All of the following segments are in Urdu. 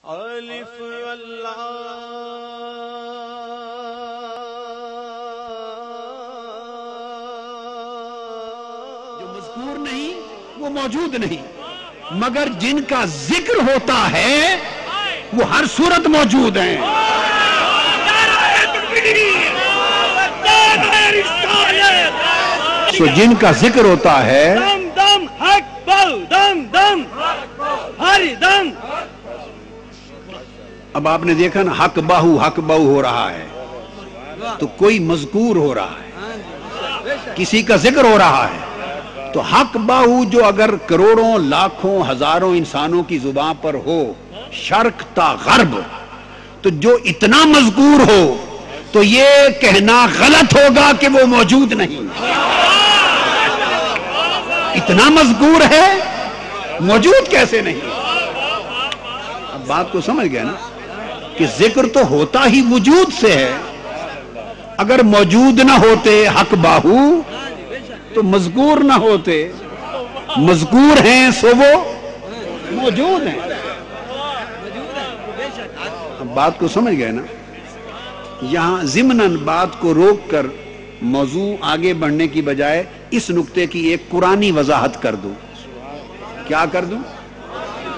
الف اللہ جو مذکور نہیں وہ موجود نہیں، مگر جن کا ذکر ہوتا ہے وہ ہر صورت موجود ہیں۔ سو جن کا ذکر ہوتا ہے دم دم حق باہو دم دم ہری دم۔ اب آپ نے دیکھا نا حق باہو ہو رہا ہے تو کوئی مذکور ہو رہا ہے، کسی کا ذکر ہو رہا ہے۔ تو حق باہو جو اگر کروڑوں لاکھوں ہزاروں انسانوں کی زبان پر ہو شرق تا غرب، تو جو اتنا مذکور ہو تو یہ کہنا غلط ہوگا کہ وہ موجود نہیں۔ اتنا مذکور ہے موجود کیسے نہیں؟ اب بات کو سمجھ گئے نا کہ ذکر تو ہوتا ہی وجود سے ہے۔ اگر موجود نہ ہوتے حق باہو تو مذکور نہ ہوتے، مذکور ہیں سو وہ موجود ہیں۔ اب بات کو سمجھ گئے نا؟ یہاں ضمناً بات کو روک کر موضوع آگے بڑھنے کی بجائے اس نقطے کی ایک قرآنی وضاحت کر دوں۔ کیا کر دوں؟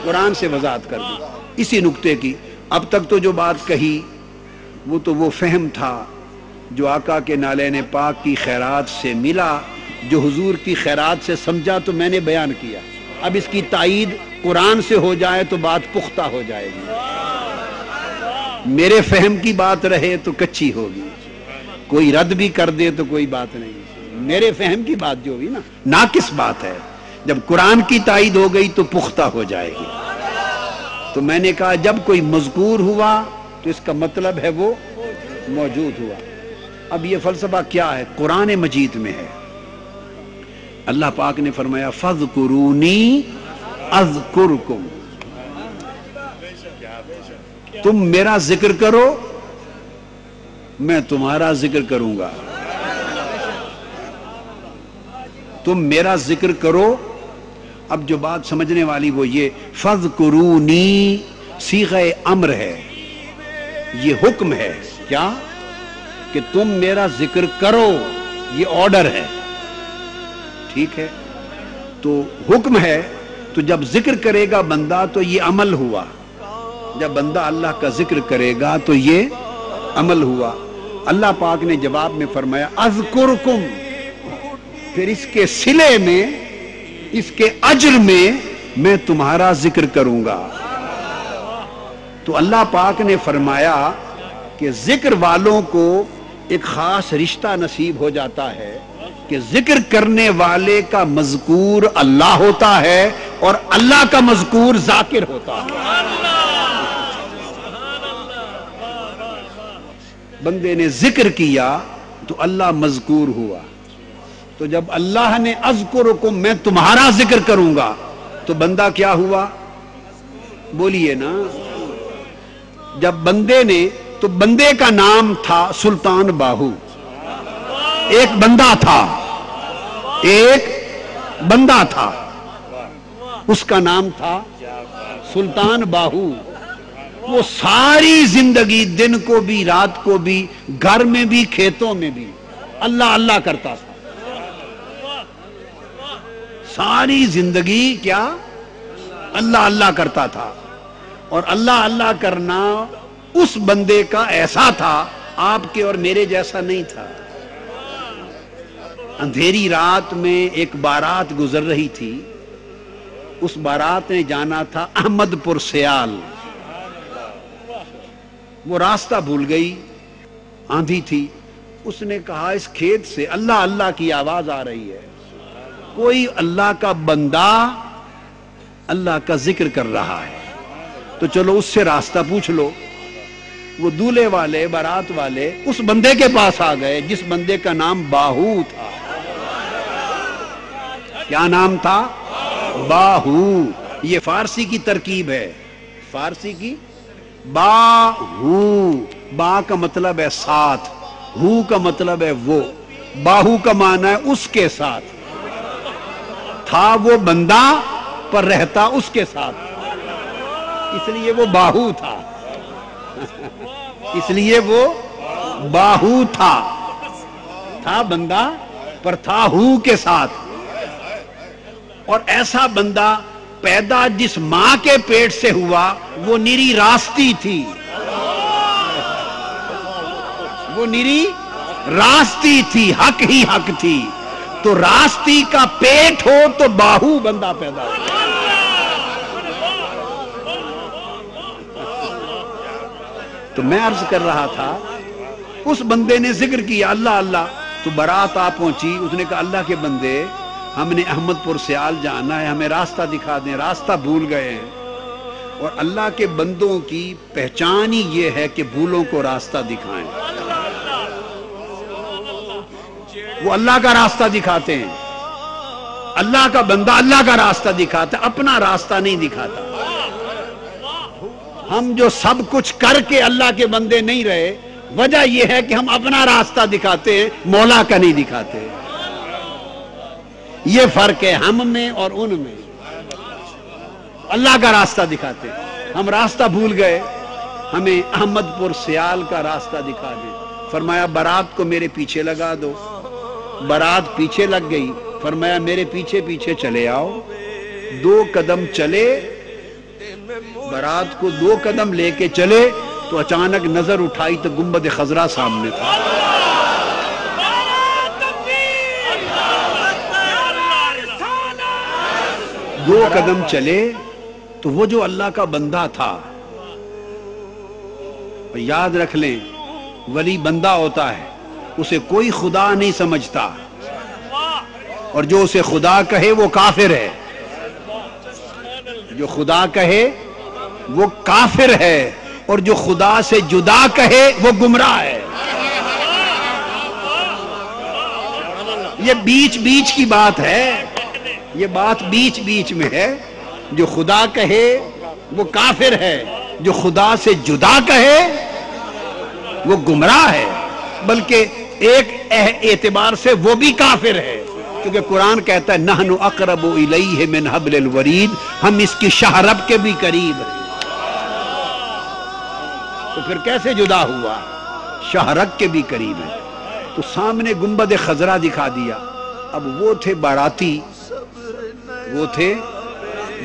قرآن سے وضاحت کر دوں اسی نقطے کی۔ اب تک تو جو بات کہی وہ تو وہ فہم تھا جو آقا کے نالین پاک کی خیرات سے ملا، جو حضور کی خیرات سے سمجھا تو میں نے بیان کیا۔ اب اس کی تائید قرآن سے ہو جائے تو بات پختہ ہو جائے گی، میرے فہم کی بات رہے تو کچی ہوگی، کوئی رد بھی کر دے تو کوئی بات نہیں، میرے فہم کی بات جو ہوئی نا ناقص بات ہے، جب قرآن کی تائید ہو گئی تو پختہ ہو جائے گی۔ تو میں نے کہا جب کوئی مذکور ہوا تو اس کا مطلب ہے وہ موجود ہوا۔ اب یہ فلسفہ کیا ہے؟ قرآن مجید میں ہے۔ اللہ پاک نے فرمایا فَاذْكُرُونِي أَذْكُرْكُمْ، تم میرا ذکر کرو میں تمہارا ذکر کروں گا۔ تم میرا ذکر کرو۔ اب جو بات سمجھنے والی وہ یہ فَاذْكُرُونِي صیغہ امر ہے، یہ حکم ہے کیا کہ تم میرا ذکر کرو، یہ آرڈر ہے، ٹھیک ہے؟ تو حکم ہے تو جب ذکر کرے گا بندہ تو یہ عمل ہوا، جب بندہ اللہ کا ذکر کرے گا تو یہ عمل ہوا۔ اللہ پاک نے جواب میں فرمایا اذکرکم، پھر اس کے صلے میں اس کے اجر میں تمہارا ذکر کروں گا۔ تو اللہ پاک نے فرمایا کہ ذکر والوں کو ایک خاص رشتہ نصیب ہو جاتا ہے کہ ذکر کرنے والے کا مذکور اللہ ہوتا ہے اور اللہ کا مذکور ذاکر ہوتا ہے۔ بندے نے ذکر کیا تو اللہ مذکور ہوا، تو جب اللہ نے اذکرکم میں تمہارا ذکر کروں گا تو بندہ کیا ہوا؟ بولیے نا۔ جب بندے نے، تو بندے کا نام تھا سلطان باہو، ایک بندہ تھا، ایک بندہ تھا، اس کا نام تھا سلطان باہو۔ وہ ساری زندگی دن کو بھی رات کو بھی گھر میں بھی کھیتوں میں بھی اللہ اللہ کرتا تھا، ساری زندگی کیا اللہ اللہ کرتا تھا۔ اور اللہ اللہ کرنا اس بندے کا ایسا تھا، آپ کے اور میرے جیسا نہیں تھا۔ اندھیری رات میں ایک بارات گزر رہی تھی، اس بارات نے جانا تھا احمد پور سیال، وہ راستہ بھول گئی، آندھی تھی، اس نے کہا اس کھیت سے اللہ اللہ کی آواز آ رہی ہے، کوئی اللہ کا بندہ اللہ کا ذکر کر رہا ہے، تو چلو اس سے راستہ پوچھ لو۔ وہ دولے والے بارات والے اس بندے کے پاس آ گئے جس بندے کا نام باہو تھا۔ کیا نام تھا؟ باہو۔ یہ فارسی کی ترکیب ہے، فارسی کی باہو، با کا مطلب ہے ساتھ، ہو کا مطلب ہے وہ، باہو کا معنی ہے اس کے ساتھ، تھا وہ بندہ پر رہتا اس کے ساتھ۔ اس لیے وہ باہو تھا، اس لیے وہ باہو تھا بندہ پر تھا ہو کے ساتھ. اور ایسا بندہ پیدا جس ماں کے پیٹ سے ہوا وہ نری راستی تھی، وہ نری راستی تھی، حق ہی حق تھی. تو راستی کا پیٹ ہو تو باہو بندہ پیدا ہو. تو میں عرض کر رہا تھا، اس بندے نے ذکر کیا اللہ اللہ، تو بارات آ پہنچی. اس نے کہا اللہ کے بندے ہم نے احمد پور سیال جانا ہے، ہمیں راستہ دکھا دیں، راستہ بھول گئے ہیں. اور اللہ کے بندوں کی پہچان ہی یہ ہے کہ بھولوں کو راستہ دکھائیں. وہ اللہ کا راستہ دکھاتے ہیں، اللہ کا بندہ اللہ کا راستہ دکھاتا ہے، اپنا راستہ نہیں دکھاتا. ہم جو سب کچھ کر کے اللہ کے بندے نہیں رہے، وجہ یہ ہے کہ ہم اپنا راستہ دکھاتے ہیں، مولا کا نہیں دکھاتے. یہ فرق ہے ہم میں اور ان میں. اللہ کا راستہ دکھاتے ہیں، ہم راستہ بھول گئے، ہمیں احمد پور سیال کا راستہ دکھا دیں. فرمایا بارات کو میرے پیچھے لگا دو. بارات پیچھے لگ گئی. فرمایا میرے پیچھے پیچھے چلے آؤ. 2 قدم چلے، بارات کو 2 قدم لے کے چلے تو اچانک نظر اٹھائی تو گنبد خضرا سامنے تھا. دو قدم چلے تو وہ جو اللہ کا بندہ تھا، یاد رکھ لیں ولی بندہ ہوتا ہے، اسے کوئی خدا نہیں سمجھتا، اور جو اسے خدا کہے وہ کافر ہے. جو خدا کہے وہ کافر ہے، اور جو خدا سے جدا کہے وہ گمراہ ہے. یہ بیچ بیچ کی بات ہے، یہ بات بیچ بیچ میں ہے. جو خدا کہے وہ کافر ہے، جو خدا سے جدا کہے وہ گمراہ ہے. بلکہ ایک اعتبار سے وہ بھی کافر ہے، کیونکہ قرآن کہتا ہے نحن اقرب الیہ من حبل الورید، ہم اس کی شہرب کے بھی قریب ہیں. تو پھر کیسے جدا ہوا؟ شہرک کے بھی قریب ہے. تو سامنے گنبد خضرا دکھا دیا. اب وہ تھے باراتی، وہ تھے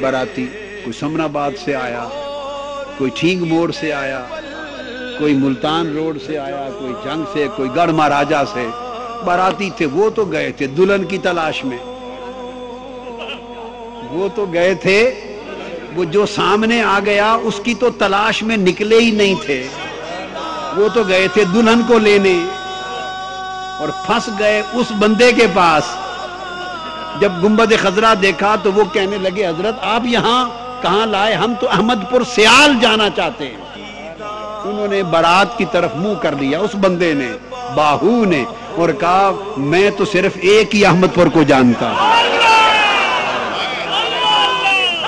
باراتی. کوئی سمن آباد سے آیا، کوئی ٹھینگ موڑ سے آیا، کوئی ملتان روڈ سے آیا، کوئی جنگ سے، کوئی گڑھ مہاراجا سے. باراتی تھے. وہ تو گئے تھے دلہن کی تلاش میں، وہ تو گئے تھے، وہ جو سامنے آ گیا اس کی تو تلاش میں نکلے ہی نہیں تھے. وہ تو گئے تھے دلہن کو لینے، اور پھنس گئے اس بندے کے پاس. جب گنبد خضرا دیکھا تو وہ کہنے لگے حضرت آپ یہاں کہاں لائے؟ ہم تو احمد پور سیال جانا چاہتے ہیں. انہوں نے بارات کی طرف منہ کر لیا اس بندے نے، باہو نے، اور کہا میں تو صرف ایک ہی احمد پور کو جانتا ہوں.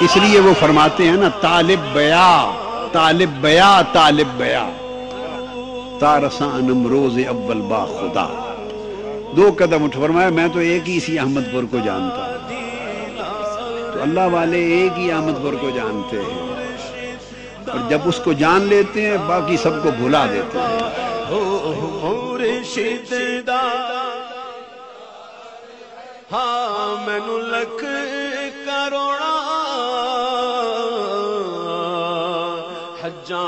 اس لیے وہ فرماتے ہیں نا طالب بیا طالب بیا طالب بیا تارسان امروز اول با خدا. 2 قدم اٹھ فرمایا میں تو ایک ہی اسی احمد پور کو جانتا ہوں. تو اللہ والے ایک ہی احمد پور کو جانتے ہیں، اور جب اس کو جان لیتے ہیں باقی سب کو بھلا دیتے ہیں. مرشد دا ہاں مینوں لکھ کروڑا حجاں